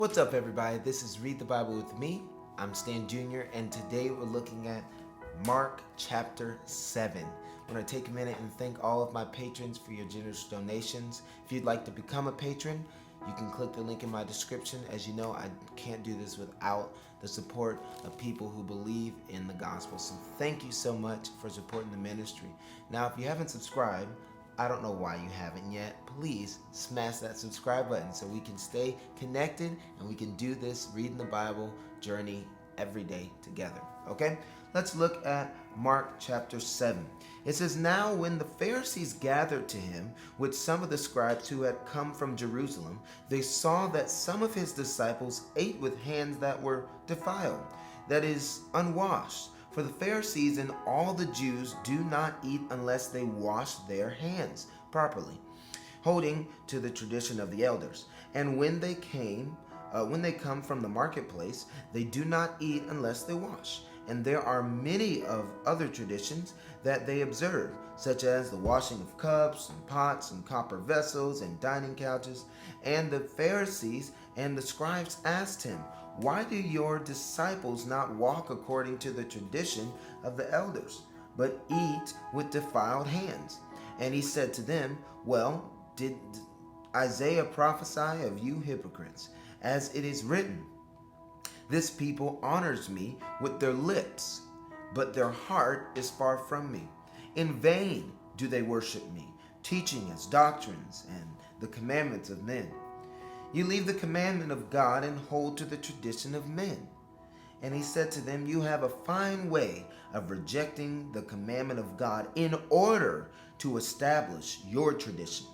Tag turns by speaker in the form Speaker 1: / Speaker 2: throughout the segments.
Speaker 1: What's up, everybody? This is Read the Bible with me. I'm Stan Jr., and today we're looking at Mark chapter 7. I'm going to take a minute and thank all of my patrons for your generous donations. If you'd like to become a patron, you can click the link in my description. As you know, I can't do this without the support of people who believe in the gospel. So thank you so much for supporting the ministry. Now, if you haven't subscribed, I don't know why you haven't yet. Please smash that subscribe button so we can stay connected and we can do this reading the Bible journey every day together. Okay? Let's look at Mark chapter 7. It says, "Now when the Pharisees gathered to him with some of the scribes who had come from Jerusalem, they saw that some of his disciples ate with hands that were defiled, that is, unwashed. For the Pharisees and all the Jews do not eat unless they wash their hands properly, holding to the tradition of the elders. And when they come from the marketplace, they do not eat unless they wash. And there are many of other traditions that they observe, such as the washing of cups and pots and copper vessels and dining couches. And the Pharisees and the scribes asked him, 'Why do your disciples not walk according to the tradition of the elders, but eat with defiled hands?' And he said to them, 'Well, did Isaiah prophesy of you hypocrites, as it is written, "This people honors me with their lips, but their heart is far from me. In vain do they worship me, teaching as doctrines and the commandments of men. You leave the commandment of God and hold to the tradition of men.' And he said to them, 'You have a fine way of rejecting the commandment of God in order to establish your tradition.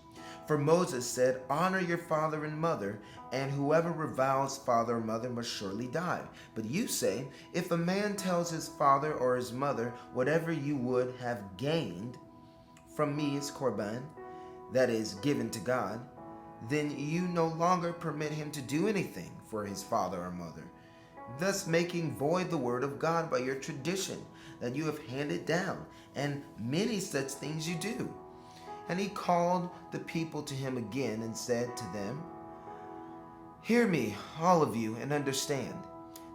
Speaker 1: For Moses said, "Honor your father and mother," and whoever reviles father or mother must surely die. But you say, if a man tells his father or his mother, "Whatever you would have gained from me is korban," that is, given to God, then you no longer permit him to do anything for his father or mother, thus making void the word of God by your tradition that you have handed down, and many such things you do.' And he called the people to him again and said to them, 'Hear me, all of you, and understand.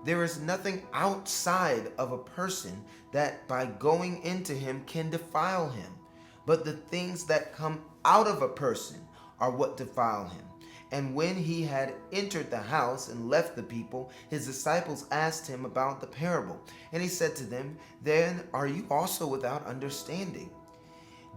Speaker 1: There is nothing outside of a person that by going into him can defile him, but the things that come out of a person are what defile him.' And when he had entered the house and left the people, his disciples asked him about the parable. And he said to them, 'Then are you also without understanding?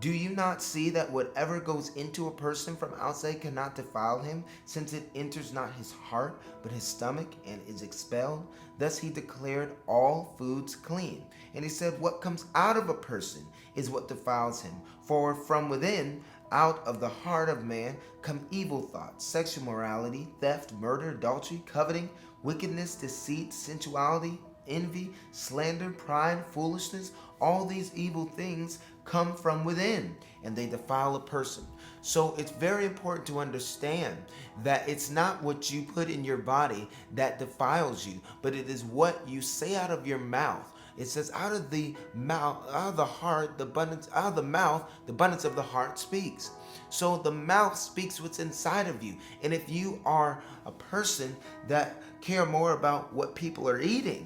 Speaker 1: Do you not see that whatever goes into a person from outside cannot defile him, since it enters not his heart, but his stomach, and is expelled?' Thus he declared all foods clean. And he said, 'What comes out of a person is what defiles him. For from within, out of the heart of man, come evil thoughts, sexual morality, theft, murder, adultery, coveting, wickedness, deceit, sensuality, envy, slander, pride, foolishness. All these evil things come from within, and they defile a person.' So it's very important to understand that it's not what you put in your body that defiles you, but it is what you say out of your mouth. It says, out of the mouth, out of the heart, the abundance, out of the mouth, the abundance of the heart speaks. So the mouth speaks what's inside of you. And if you are a person that care more about what people are eating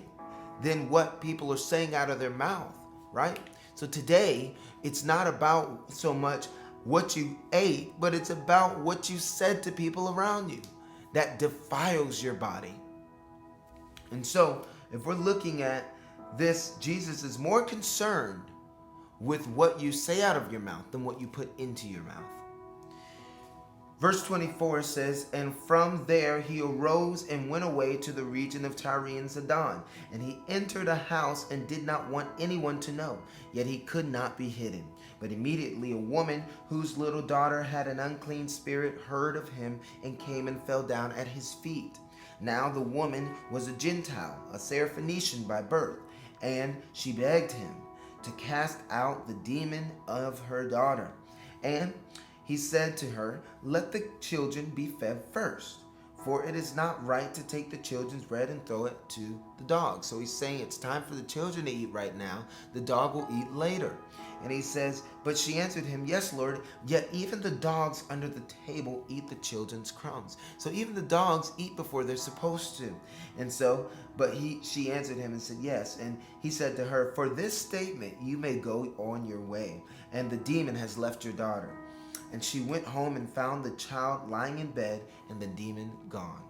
Speaker 1: than what people are saying out of their mouth, right? So today, it's not about so much what you ate, but it's about what you said to people around you that defiles your body. And so, if we're looking at this, Jesus is more concerned with what you say out of your mouth than what you put into your mouth. Verse 24 says, "And from there he arose and went away to the region of Tyre and Sidon. And he entered a house and did not want anyone to know, yet he could not be hidden. But immediately a woman whose little daughter had an unclean spirit heard of him and came and fell down at his feet. Now the woman was a Gentile, a Syrophoenician by birth, and she begged him to cast out the demon of her daughter. And he said to her, 'Let the children be fed first, for it is not right to take the children's bread and throw it to the dogs.'" So he's saying it's time for the children to eat right now. The dog will eat later. And he says, but she answered him, yes, Lord, yet even the dogs under the table eat the children's crumbs. So even the dogs eat before they're supposed to. And so, she answered him and said, yes. And he said to her, for this statement you may go on your way, and the demon has left your daughter. And she went home and found the child lying in bed and the demon gone.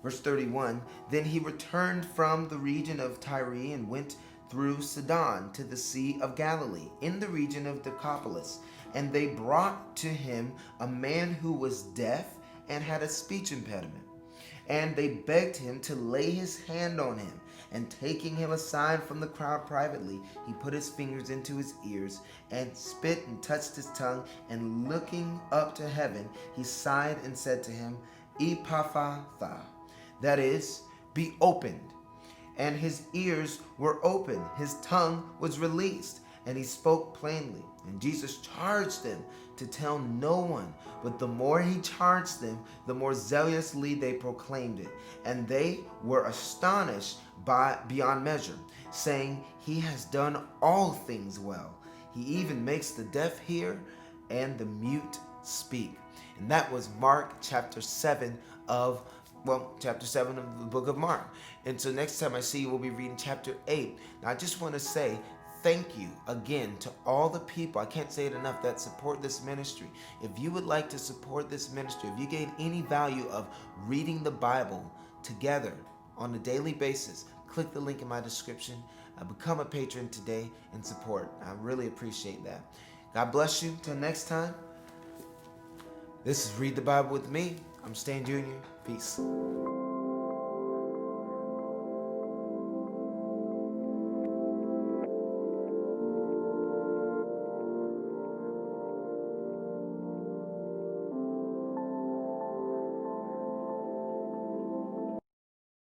Speaker 1: Verse 31, then he returned from the region of Tyre and went through Sidon to the Sea of Galilee, in the region of Decapolis. And they brought to him a man who was deaf and had a speech impediment. And they begged him to lay his hand on him. And taking him aside from the crowd privately, he put his fingers into his ears and spit and touched his tongue. And looking up to heaven, he sighed and said to him, Ephphatha, that is, be opened. And his ears were opened, his tongue was released, and he spoke plainly. And Jesus charged them to tell no one, but the more he charged them, the more zealously they proclaimed it. And they were astonished beyond measure, saying, he has done all things well. He even makes the deaf hear and the mute speak. And that was Mark chapter 7 of the book of Mark. And so next time I see you, we'll be reading chapter 8. Now I just want to say thank you again to all the people, I can't say it enough, that support this ministry. If you would like to support this ministry, if you gain any value of reading the Bible together on a daily basis, click the link in my description. Become a patron today and support. I really appreciate that. God bless you. Till next time, this is Read the Bible with me. I'm Stan Jr. Peace.